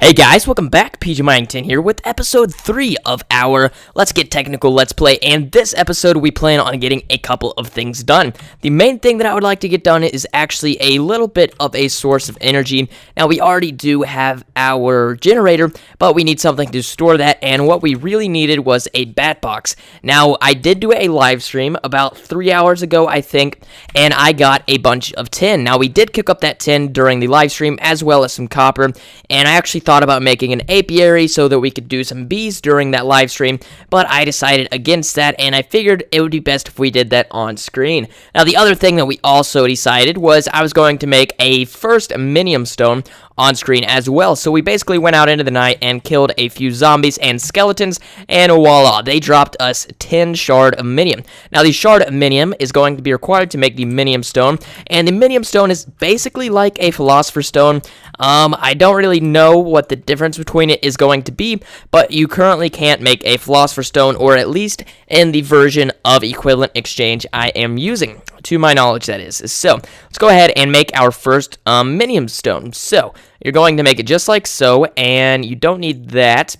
Hey guys, welcome back. PG Minington here with episode 3 of our Let's Get Technical Let's Play, and this episode we plan on getting a couple of things done. The main thing that I would like to get done is actually a little bit of a source of energy. Now we already do have our generator, but we need something to store that, and what we really needed was a bat box. Now I did do a live stream about 3 hours ago, I think, and I got a bunch of tin. Now we did cook up that tin during the live stream as well as some copper, and I actually thought about making an apiary so that we could do some bees during that live stream, but I decided against that, and I figured it would be best if we did that on screen. Now the other thing that we also decided was I was going to make a first minium stone on screen as well. So we basically went out into the night and killed a few zombies and skeletons, and voila, they dropped us 10 shard of minium. Now the shard of minium is going to be required to make the minium stone, and the minium stone is basically like a philosopher's stone. I don't really know what the difference between it is going to be, but you currently can't make a philosopher's stone, or at least in the version of equivalent exchange I am using, to my knowledge that is. So let's go ahead and make our first minium stone. So you're going to make it just like so, and you don't need that.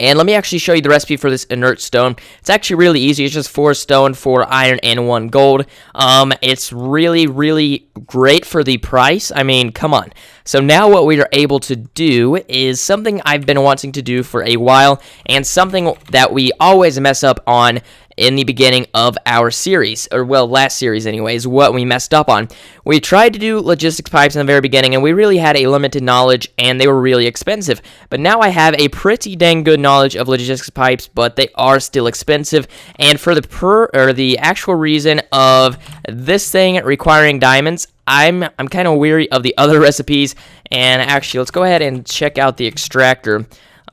And let me actually show you the recipe for this inert stone. It's actually really easy. It's just 4 stone, 4 iron, and 1 gold. It's really great for the price. I mean, come on. So now what we are able to do is something I've been wanting to do for a while, and something that we always mess up on in the beginning of our series, or well, last series anyways, what we messed up on. We tried to do logistics pipes in the very beginning, and we really had a limited knowledge, and they were really expensive. But now I have a pretty dang good knowledge of logistics pipes, but they are still expensive. And for the actual reason of this thing requiring diamonds, I'm kind of weary of the other recipes. And actually, let's go ahead and check out the extractor.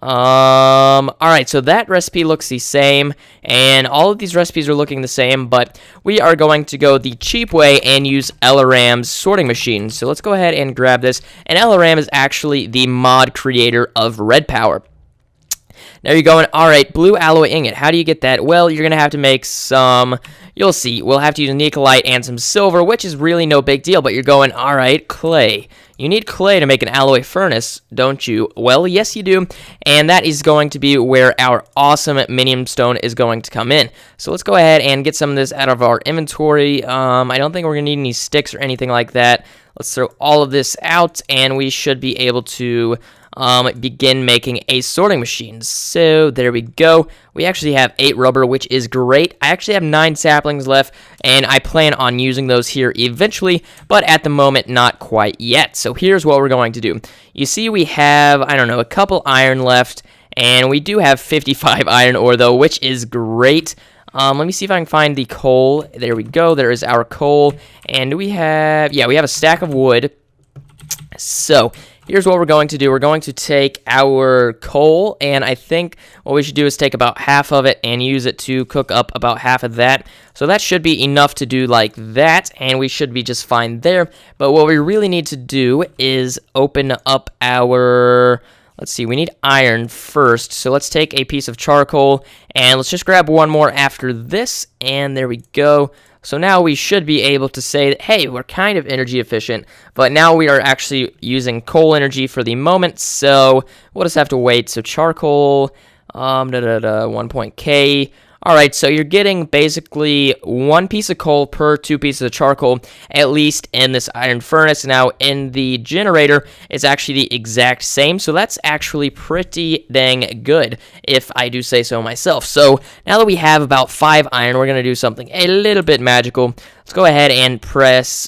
Alright, so that recipe looks the same, and all of these recipes are looking the same, but we are going to go the cheap way and use Elaram's sorting machine. So let's go ahead and grab this, and Elaram is actually the mod creator of Red Power. Now you're going, alright, blue alloy ingot, how do you get that? Well, you're going to have to make some, you'll see, we'll have to use Nicolite and some silver, which is really no big deal, but you're going, alright, clay. You need clay to make an alloy furnace, don't you? Well, yes you do, and that is going to be where our awesome minium stone is going to come in. So let's go ahead and get some of this out of our inventory. I don't think we're going to need any sticks or anything like that. Let's throw all of this out, and we should be able to begin making a sorting machine. So there we go. We actually have 8 rubber, which is great. I actually have 9 saplings left, and I plan on using those here eventually, but at the moment, not quite yet. So here's what we're going to do. You see we have, I don't know, a couple iron left, and we do have 55 iron ore, though, which is great. Let me see if I can find the coal. There we go. There is our coal. And do we have, yeah, we have a stack of wood. So here's what we're going to do. We're going to take our coal, and I think what we should do is take about half of it and use it to cook up about half of that. So that should be enough to do like that, and we should be just fine there. But what we really need to do is open up our, let's see, we need iron first. So let's take a piece of charcoal, and let's just grab one more after this, and there we go. So now we should be able to say that, hey, we're kind of energy efficient, but now we are actually using coal energy for the moment, so we'll just have to wait. So charcoal, 1.k. Alright, so you're getting basically 1 piece of coal per 2 pieces of charcoal, at least in this iron furnace. Now, in the generator, it's actually the exact same, so that's actually pretty dang good, if I do say so myself. So, now that we have about 5 iron, we're going to do something a little bit magical. Let's go ahead and press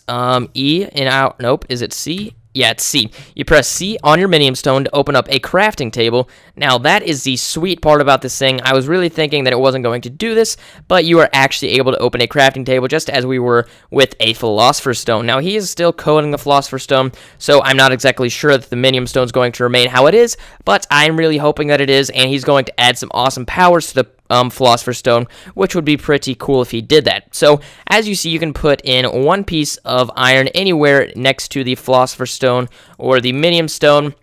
E, and out, nope, is it C? Yeah, it's C. You press C on your minium stone to open up a crafting table. Now, that is the sweet part about this thing. I was really thinking that it wasn't going to do this, but you are actually able to open a crafting table just as we were with a philosopher's stone. Now, he is still coding the philosopher's stone, so I'm not exactly sure that the minium stone is going to remain how it is, but I'm really hoping that it is, and he's going to add some awesome powers to the philosopher's stone, which would be pretty cool if he did that. So as you see, you can put in 1 piece of iron anywhere next to the philosopher's stone or the minium stone.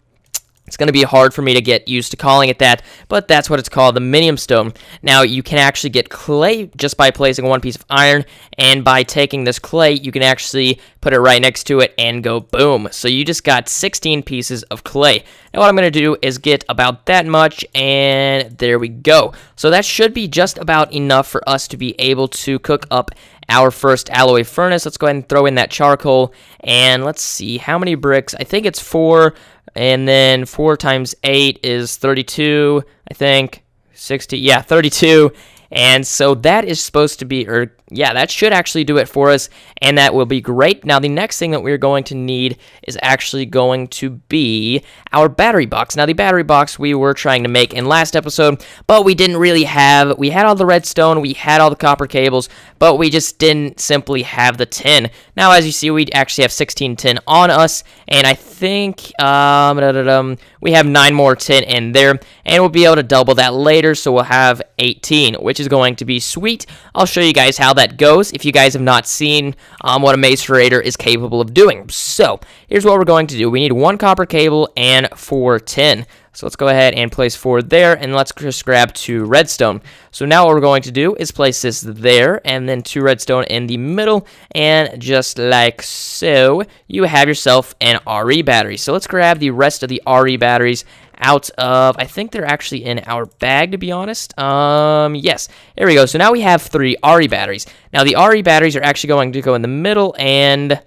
It's going to be hard for me to get used to calling it that, but that's what it's called, the minium stone. Now, you can actually get clay just by placing one piece of iron, and by taking this clay, you can actually put it right next to it and go boom. So you just got 16 pieces of clay. Now, what I'm going to do is get about that much, and there we go. So that should be just about enough for us to be able to cook up our first alloy furnace. Let's go ahead and throw in that charcoal, and let's see how many bricks. I think it's 4. And then 4 times 8 is 32, I think. 60, yeah, 32. And so that is supposed to be, or yeah, that should actually do it for us, and that will be great. Now, the next thing that we're going to need is actually going to be our battery box. Now, the battery box we were trying to make in last episode, but we didn't really have, we had all the redstone, we had all the copper cables, but we just didn't simply have the tin. Now, as you see, we actually have 16 tin on us, and I think we have 9 more tin in there, and we'll be able to double that later, so we'll have 18, which is going to be sweet. I'll show you guys how that goes if you guys have not seen what a macerator is capable of doing. So here's what we're going to do. We need 1 copper cable and 4 tin. So let's go ahead and place 4 there, and let's just grab 2 redstone. So now what we're going to do is place this there, and then 2 redstone in the middle, and just like so, you have yourself an RE battery. So let's grab the rest of the RE batteries out of, I think they're actually in our bag, to be honest. Yes, there we go. So now we have 3 RE batteries. Now the RE batteries are actually going to go in the middle, and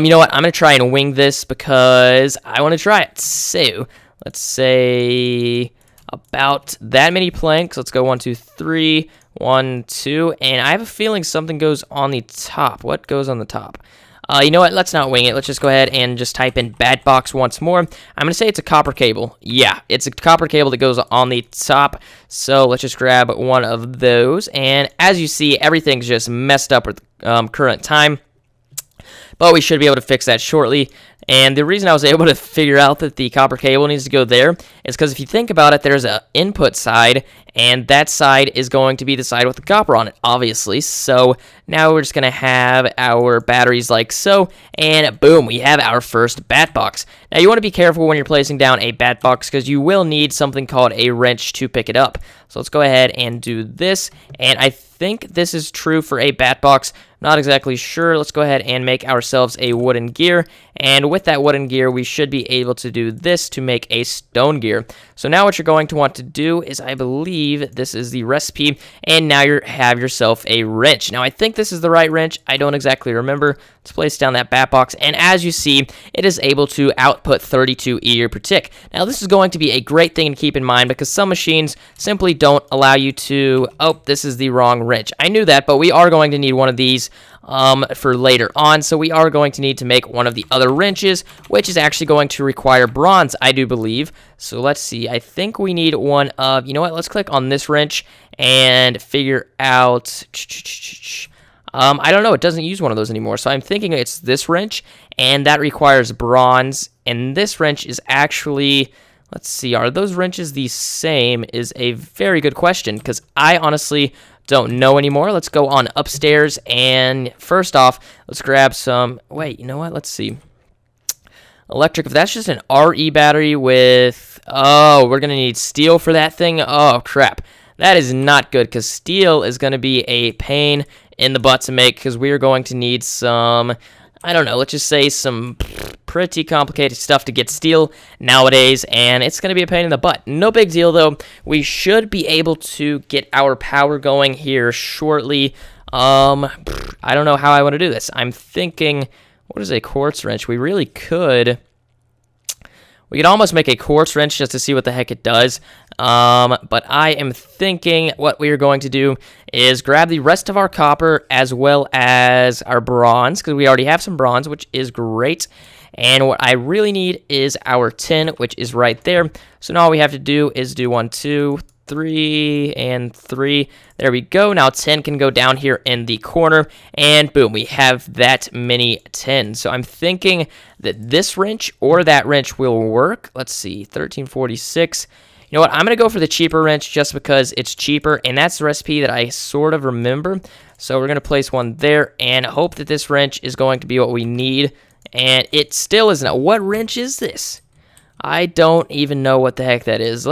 you know what? I'm going to try and wing this because I want to try it. So let's say about that many planks. Let's go 1, 2, 3, 1, 2, and I have a feeling something goes on the top. What goes on the top? You know what? Let's not wing it. Let's just go ahead and just type in bat box once more. I'm going to say it's a copper cable. Yeah, it's a copper cable that goes on the top. So let's just grab one of those. And as you see, everything's just messed up with current time. But we should be able to fix that shortly. And the reason I was able to figure out that the copper cable needs to go there is because if you think about it, there's an input side, and that side is going to be the side with the copper on it, obviously. So now we're just going to have our batteries like so, and boom, we have our first bat box. Now you want to be careful when you're placing down a bat box because you will need something called a wrench to pick it up. So let's go ahead and do this, and I think this is true for a bat box. Not exactly sure. Let's go ahead and make ourselves a wooden gear, and with that wooden gear we should be able to do this to make a stone gear. So now what you're going to want to do is, I believe this is the recipe, and now you have yourself a wrench. Now I think this is the right wrench. I don't exactly remember. Let's place down that bat box, and as you see, it is able to output 32 EE per tick. Now this is going to be a great thing to keep in mind because some machines simply don't allow you to, oh, this is the wrong wrench. I knew that, but we are going to need one of these for later on, so we are going to need to make one of the other wrenches, which is actually going to require bronze, I do believe. So let's see, I think we need one of, you know what, let's click on this wrench and figure out, I don't know, it doesn't use one of those anymore, so I'm thinking it's this wrench, and that requires bronze, and this wrench is actually, let's see, are those wrenches the same is a very good question, because I honestly don't know anymore. Let's go on upstairs, and first off, let's grab some, wait, you know what, let's see. Electric, if that's just an RE battery with, oh, we're going to need steel for that thing. Oh, crap. That is not good, because steel is going to be a pain in the butt to make, because we are going to need some, I don't know, let's just say some pretty complicated stuff to get steel nowadays, and it's going to be a pain in the butt. No big deal, though. We should be able to get our power going here shortly. I don't know how I want to do this. I'm thinking, what is a quartz wrench? We really could. We could almost make a quartz wrench just to see what the heck it does. But I am thinking what we are going to do is grab the rest of our copper as well as our bronze, because we already have some bronze, which is great. And what I really need is our tin, which is right there. So now all we have to do is do 1, 2, 3, and 3. There we go. Now 10 can go down here in the corner, and boom, we have that many 10. So I'm thinking that this wrench or that wrench will work. Let's see, 1346. You know what? I'm going to go for the cheaper wrench just because it's cheaper, and that's the recipe that I sort of remember. So we're going to place one there and hope that this wrench is going to be what we need, and it still isn't. What wrench is this? I don't even know what the heck that is.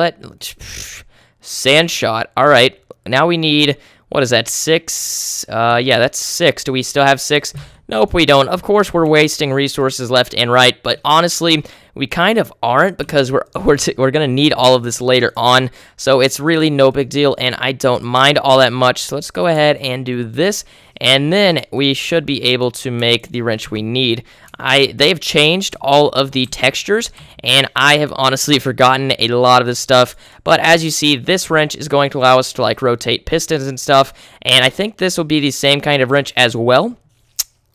Sand shot. All right. Now we need, what is that, 6? Yeah, that's 6. Do we still have 6? Nope, we don't. Of course, we're wasting resources left and right, but honestly, we kind of aren't because we're going to need all of this later on, so it's really no big deal, and I don't mind all that much. So let's go ahead and do this, and then we should be able to make the wrench we need. They've changed all of the textures, and I have honestly forgotten a lot of this stuff, but as you see, this wrench is going to allow us to like rotate pistons and stuff, and I think this will be the same kind of wrench as well.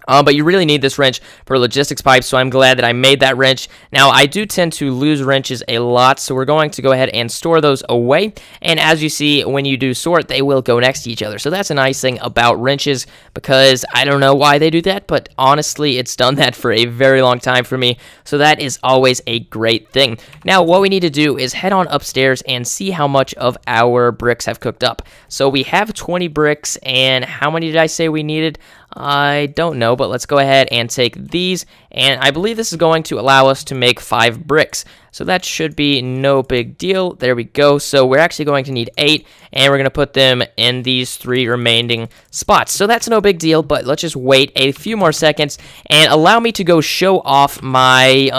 But you really need this wrench for logistics pipes, so I'm glad that I made that wrench. Now, I do tend to lose wrenches a lot, so we're going to go ahead and store those away. And as you see, when you do sort, they will go next to each other. So that's a nice thing about wrenches, because I don't know why they do that, but honestly, it's done that for a very long time for me. So that is always a great thing. Now, what we need to do is head on upstairs and see how much of our bricks have cooked up. So we have 20 bricks, and how many did I say we needed? I don't know, but let's go ahead and take these, and I believe this is going to allow us to make 5 bricks. So that should be no big deal. There we go. So we're actually going to need 8, and we're going to put them in these 3 remaining spots. So that's no big deal, but let's just wait a few more seconds and allow me to go show off my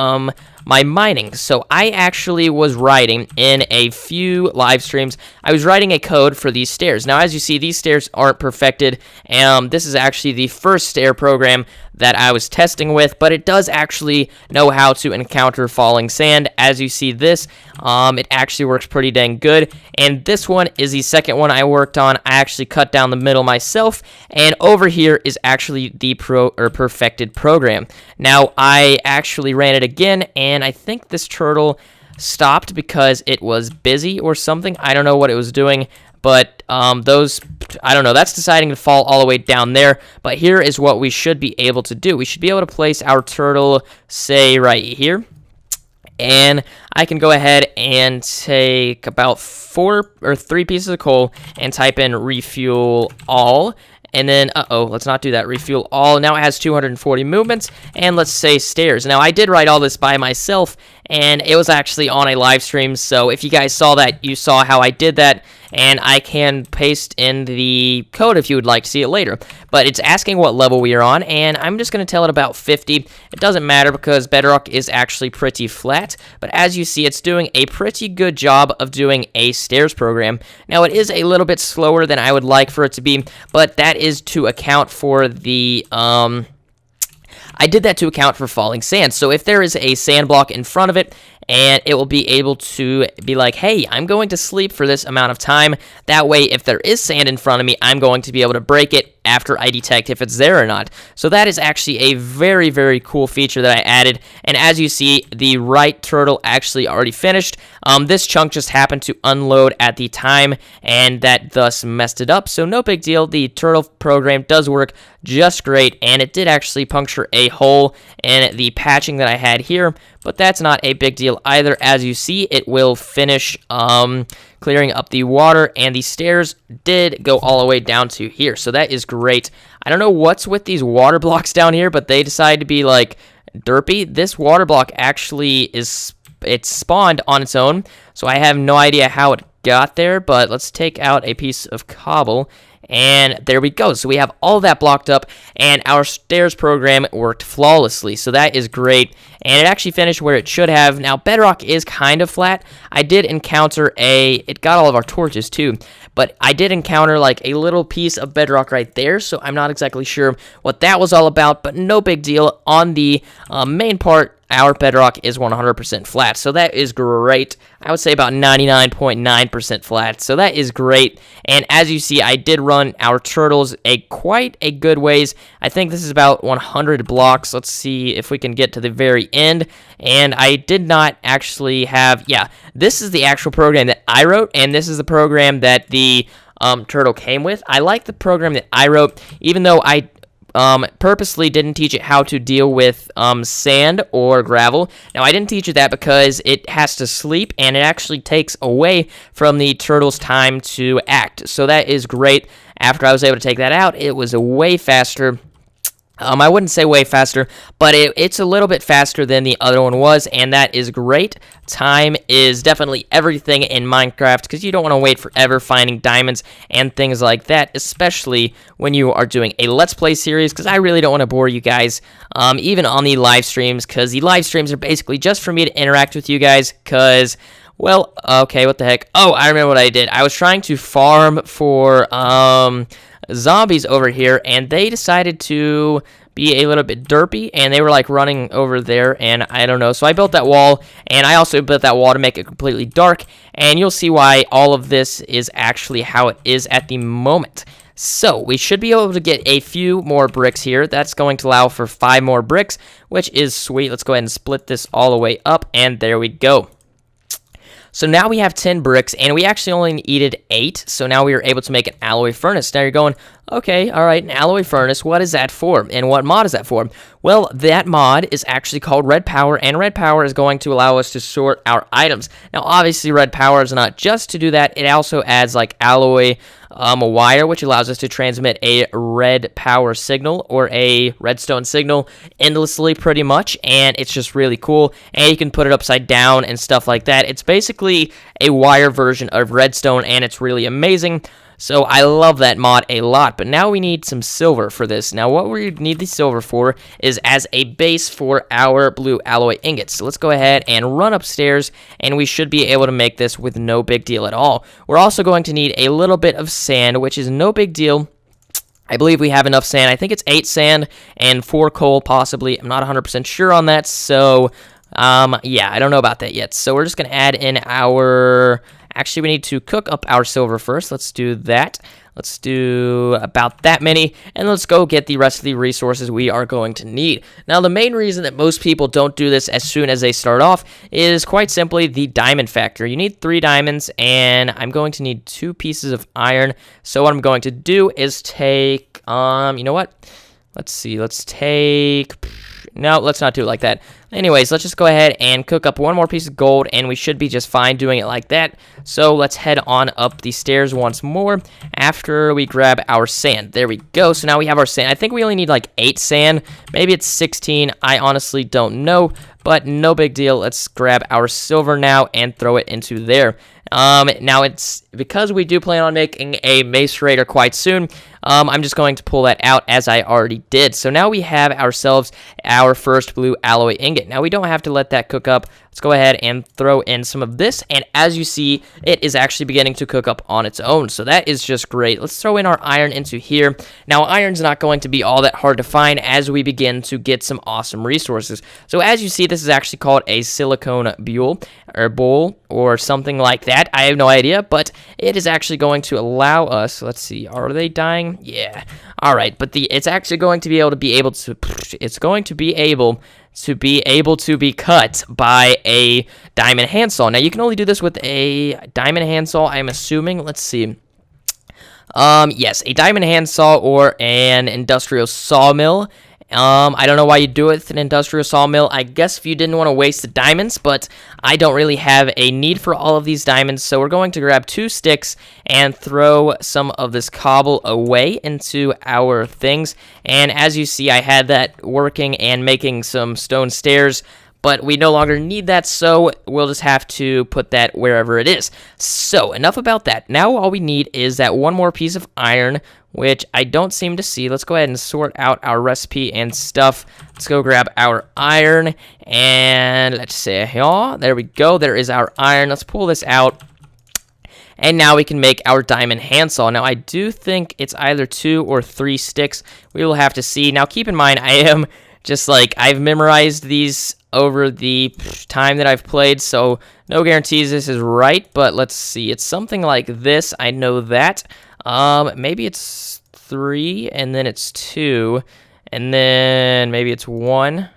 mining. So I actually was writing in a few live streams, I was writing a code for these stairs. Now, as you see, these stairs aren't perfected. This is actually the first stair program that I was testing with, but it does actually know how to encounter falling sand. As you see this, it actually works pretty dang good. And this one is the second one I worked on. I actually cut down the middle myself, and over here is actually the perfected program. Now, I actually ran it again, and I think this turtle stopped because it was busy or something. I don't know what it was doing, but I don't know, that's deciding to fall all the way down there. But here is what we should be able to do. We should be able to place our turtle, say, right here. And I can go ahead and take about 4 or 3 pieces of coal and type in refuel all. And then, let's not do that. Refuel all. Now it has 240 movements. And let's say stairs. Now, I did write all this by myself, and it was actually on a live stream. So if you guys saw that, you saw how I did that. And I can paste in the code if you would like to see it later. But it's asking what level we are on, and I'm just going to tell it about 50. It doesn't matter because Bedrock is actually pretty flat. But as you see, it's doing a pretty good job of doing a stairs program. Now, it is a little bit slower than I would like for it to be, but that is to account for the I did that to account for falling sand. So if there is a sand block in front of it, and it will be able to be like, hey, I'm going to sleep for this amount of time. That way, if there is sand in front of me, I'm going to be able to break it after I detect if it's there or not. So that is actually a very, very cool feature that I added. And as you see, the right turtle actually already finished. This chunk just happened to unload at the time, and that thus messed it up. So no big deal. The turtle program does work just great, and it did actually puncture a hole in the patching that I had here, but that's not a big deal either. As you see, it will finish clearing up the water, and the stairs did go all the way down to here, so that is great. I don't know what's with these water blocks down here, but they decide to be like derpy. This water block actually it's spawned on its own, so I have no idea how it got there, but let's take out a piece of cobble. And there we go. So we have all that blocked up, and our stairs program worked flawlessly. So that is great. And it actually finished where it should have. Now, Bedrock is kind of flat. I did encounter it got all of our torches too, but I did encounter like a little piece of bedrock right there. So I'm not exactly sure what that was all about, but no big deal. On the main part, our bedrock is 100% flat, so that is great. I would say about 99.9% flat, so that is great. And as you see, I did run our turtles quite a good ways. I think this is about 100 blocks. Let's see if we can get to the very end. And I did not actually have, this is the actual program that I wrote, and this is the program that the turtle came with. I like the program that I wrote, even though I purposely didn't teach it how to deal with sand or gravel. Now, I didn't teach it that because it has to sleep, and it actually takes away from the turtle's time to act. So that is great. After I was able to take that out, it was way faster. I wouldn't say way faster, but it's a little bit faster than the other one was, and that is great. Time is definitely everything in Minecraft because you don't want to wait forever finding diamonds and things like that, especially when you are doing a Let's Play series, because I really don't want to bore you guys, even on the live streams, because the live streams are basically just for me to interact with you guys, because... Well, okay, what the heck? Oh, I remember what I did. I was trying to farm for, zombies over here, and they decided to be a little bit derpy, and they were, like, running over there, and I don't know. So I built that wall, and I also built that wall to make it completely dark, and you'll see why all of this is actually how it is at the moment. So, we should be able to get a few more bricks here. That's going to allow for 5 more bricks, which is sweet. Let's go ahead and split this all the way up, and there we go. So now we have 10 bricks, and we actually only needed 8, so now we are able to make an alloy furnace. Now you're going, okay, all right, an alloy furnace, what is that for, and what mod is that for? Well, that mod is actually called Red Power, and Red Power is going to allow us to sort our items. Now, obviously, Red Power is not just to do that, it also adds, like, alloy wire, which allows us to transmit a red power signal or a redstone signal endlessly pretty much, and it's just really cool, and you can put it upside down and stuff like that. It's basically a wire version of redstone, and it's really amazing. So I love that mod a lot, but now we need some silver for this. Now what we need the silver for is as a base for our blue alloy ingots. So let's go ahead and run upstairs, and we should be able to make this with no big deal at all. We're also going to need a little bit of sand, which is no big deal. I believe we have enough sand. I think it's 8 sand and 4 coal possibly. I'm not 100% sure on that, so yeah, I don't know about that yet. So we're just going to add in our... Actually, we need to cook up our silver first. Let's do that. Let's do about that many, and let's go get the rest of the resources we are going to need. Now, the main reason that most people don't do this as soon as they start off is quite simply the diamond factor. You need 3 diamonds, and I'm going to need 2 pieces of iron. So what I'm going to do is take, you know what? Let's see, let's take... No, let's not do it like that. Anyways, let's just go ahead and cook up 1 more piece of gold, and we should be just fine doing it like that. So let's head on up the stairs once more after we grab our sand. There we go. So now we have our sand. I think we only need like 8 sand. Maybe it's 16. I honestly don't know, but no big deal. Let's grab our silver now and throw it into there. Now it's because we do plan on making a mace raider quite soon. I'm just going to pull that out as I already did. So now we have ourselves our first blue alloy ingot. Now we don't have to let that cook up. Let's go ahead and throw in some of this, and as you see, it is actually beginning to cook up on its own, so that is just great. Let's throw in our iron into here. Now, iron's not going to be all that hard to find as we begin to get some awesome resources. So as you see, this is actually called a silicone bowl, or something like that. I have no idea, but it is actually going to allow us, let's see, are they dying? Yeah. All right, but it's actually going to be able to be cut by a diamond handsaw. Now, you can only do this with a diamond handsaw, I'm assuming. Let's see. Yes, a diamond handsaw or an industrial sawmill. I don't know why you do it with an industrial sawmill. I guess if you didn't want to waste the diamonds, but I don't really have a need for all of these diamonds, so we're going to grab 2 sticks and throw some of this cobble away into our things. And as you see, I had that working and making some stone stairs, but we no longer need that, so we'll just have to put that wherever it is. So, enough about that. Now all we need is that 1 more piece of iron, which I don't seem to see. Let's go ahead and sort out our recipe and stuff. Let's go grab our iron, and let's see, oh, there we go. There is our iron. Let's pull this out. And now we can make our diamond handsaw. Now, I do think it's either 2 or 3 sticks. We will have to see. Now, keep in mind, I am just like, I've memorized these over the time that I've played, so no guarantees this is right, but let's see. It's something like this. I know that. Maybe it's 3, and then it's 2, and then maybe it's 1.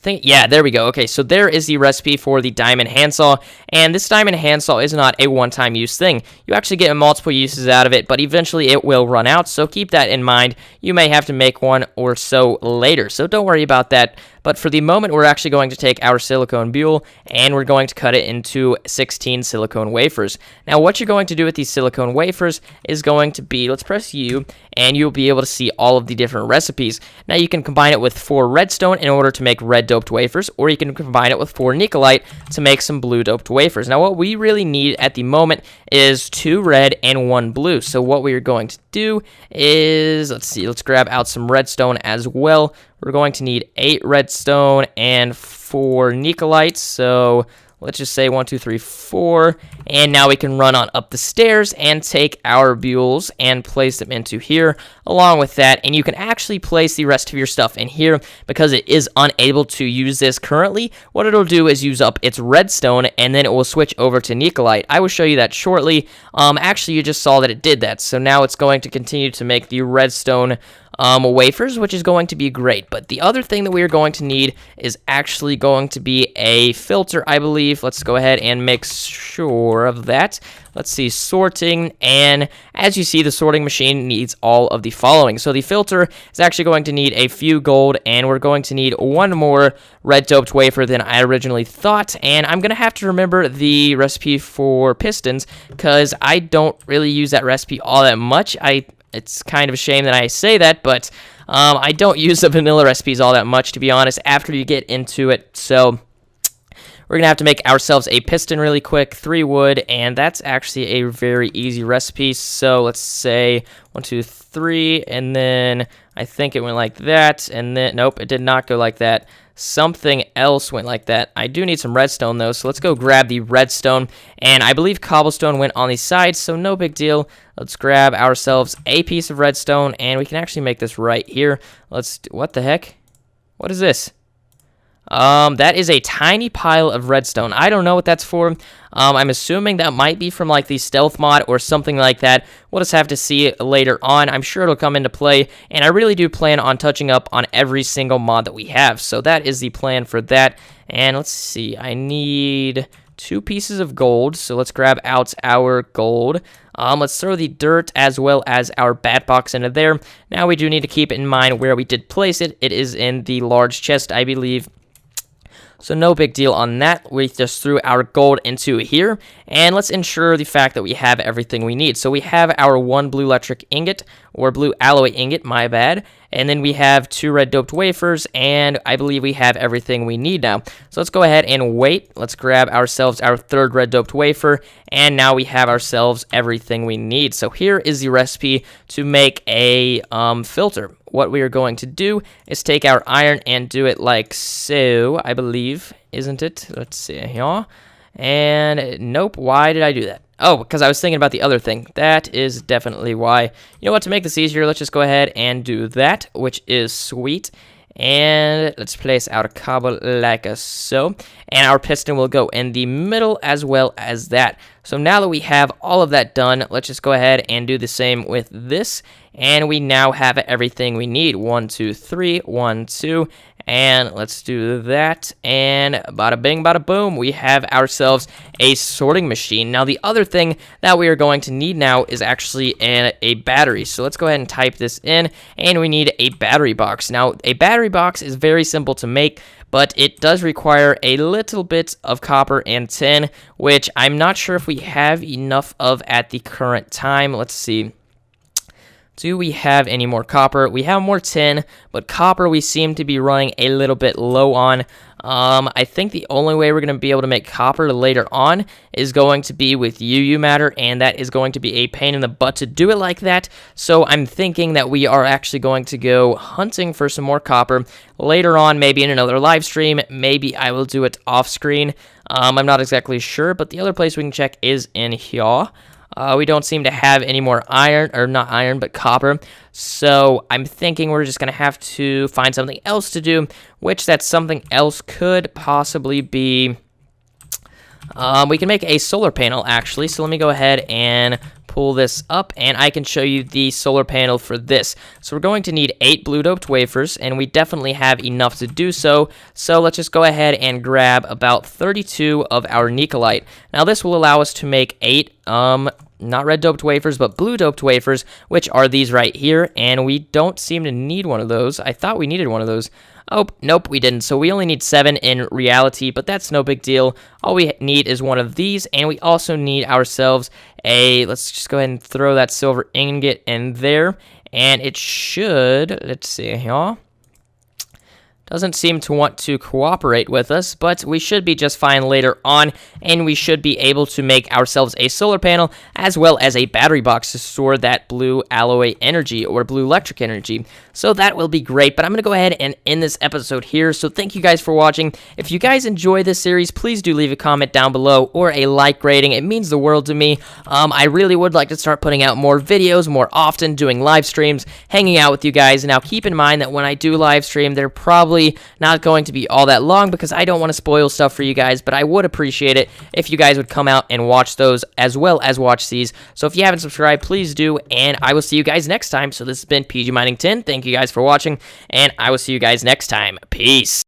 Yeah, there we go. Okay, so there is the recipe for the diamond handsaw, and this diamond handsaw is not a one-time use thing. You actually get multiple uses out of it, but eventually it will run out, so keep that in mind. You may have to make one or so later, so don't worry about that. But for the moment, we're actually going to take our silicone buell, and we're going to cut it into 16 silicone wafers. Now, what you're going to do with these silicone wafers is going to be, let's press U, and you'll be able to see all of the different recipes. Now you can combine it with 4 redstone in order to make red doped wafers, or you can combine it with 4 Nikolite to make some blue doped wafers. Now what we really need at the moment is 2 red and 1 blue. So what we are going to do is, let's grab out some redstone as well. We're going to need 8 redstone and 4 Nikolite. So let's just say 1, 2, 3, 4. And now we can run on up the stairs and take our bules and place them into here along with that. And you can actually place the rest of your stuff in here because it is unable to use this currently. What it'll do is use up its redstone and then it will switch over to Nikolite. I will show you that shortly. Actually, you just saw that it did that. So now it's going to continue to make the redstone wafers, which is going to be great. But the other thing that we are going to need is actually going to be a filter, I believe. Let's go ahead and make sure of that. Let's see, sorting, and as you see, the sorting machine needs all of the following. So the filter is actually going to need a few gold, and we're going to need 1 more red doped wafer than I originally thought, and I'm going to have to remember the recipe for pistons, because I don't really use that recipe all that much. It's kind of a shame that I say that, but I don't use the vanilla recipes all that much, to be honest, after you get into it. So we're going to have to make ourselves a piston really quick, 3 wood, and that's actually a very easy recipe. So let's say 1, 2, 3, and then I think it went like that, and then, nope, it did not go like that. Something else went like that. I do need some redstone, though, so let's go grab the redstone, and I believe cobblestone went on the side, so no big deal. Let's grab ourselves a piece of redstone, and we can actually make this right here. What the heck? What is this? That is a tiny pile of redstone. I don't know what that's for. I'm assuming that might be from like the stealth mod or something like that. We'll just have to see it later on. I'm sure it'll come into play, and I really do plan on touching up on every single mod that we have. So that is the plan for that. And let's see, I need 2 pieces of gold, so let's grab out our gold. Let's throw the dirt as well as our bat box into there. Now we do need to keep in mind where we did place it. It is in the large chest, I believe. So no big deal on that. We just threw our gold into here, and let's ensure the fact that we have everything we need. So we have our 1 blue electric ingot, or blue alloy ingot, my bad, and then we have 2 red doped wafers, and I believe we have everything we need now. So let's go ahead and wait. Let's grab ourselves our 3rd red doped wafer, and now we have ourselves everything we need. So here is the recipe to make a filter. What we are going to do is take our iron and do it like so, I believe, isn't it? Let's see here. And nope, why did I do that? Oh, because I was thinking about the other thing. That is definitely why. You know what, to make this easier, let's just go ahead and do that, which is sweet. And let's place our cobble like so. And our piston will go in the middle as well as that. So now that we have all of that done, let's just go ahead and do the same with this. And we now have everything we need. 1, 2, 3, 1, 2. And let's do that. And bada bing, bada boom. We have ourselves a sorting machine. Now, the other thing that we are going to need now is actually a battery. So let's go ahead and type this in. And we need a battery box. Now, a battery box is very simple to make, but it does require a little bit of copper and tin, which I'm not sure if we have enough of at the current time. Let's see. Do we have any more copper? We have more tin, but copper we seem to be running a little bit low on. I think the only way we're going to be able to make copper later on is going to be with UU matter, and that is going to be a pain in the butt to do it like that. So I'm thinking that we are actually going to go hunting for some more copper later on, maybe in another live stream. Maybe I will do it off screen. I'm not exactly sure, but the other place we can check is in here. We don't seem to have any more iron, or not iron, but copper. So I'm thinking we're just going to have to find something else to do, which that something else could possibly be... we can make a solar panel, actually. So let me go ahead and pull this up, and I can show you the solar panel for this. So we're going to need 8 blue doped wafers, and we definitely have enough to do so. So let's just go ahead and grab about 32 of our Nikolite. Now this will allow us to make 8 not red doped wafers, but blue doped wafers, which are these right here, and we don't seem to need one of those. I thought we needed one of those. Oh, nope, we didn't. So we only need 7 in reality, but that's no big deal. All we need is one of these, and we also need ourselves let's just go ahead and throw that silver ingot in there. and it should, let's see here. Doesn't seem to want to cooperate with us, but we should be just fine later on, and we should be able to make ourselves a solar panel as well as a battery box to store that blue alloy energy or blue electric energy. So that will be great, but I'm going to go ahead and end this episode here. So thank you guys for watching. If you guys enjoy this series, please do leave a comment down below or a like rating. It means the world to me. I really would like to start putting out more videos more often, doing live streams, hanging out with you guys. Now keep in mind that when I do live stream, they're probably not going to be all that long because I don't want to spoil stuff for you guys, but I would appreciate it if you guys would come out and watch those as well as watch these. So if you haven't subscribed, please do, and I will see you guys next time. So this has been PG Mining 10. Thank you guys for watching, and I will see you guys next time. Peace.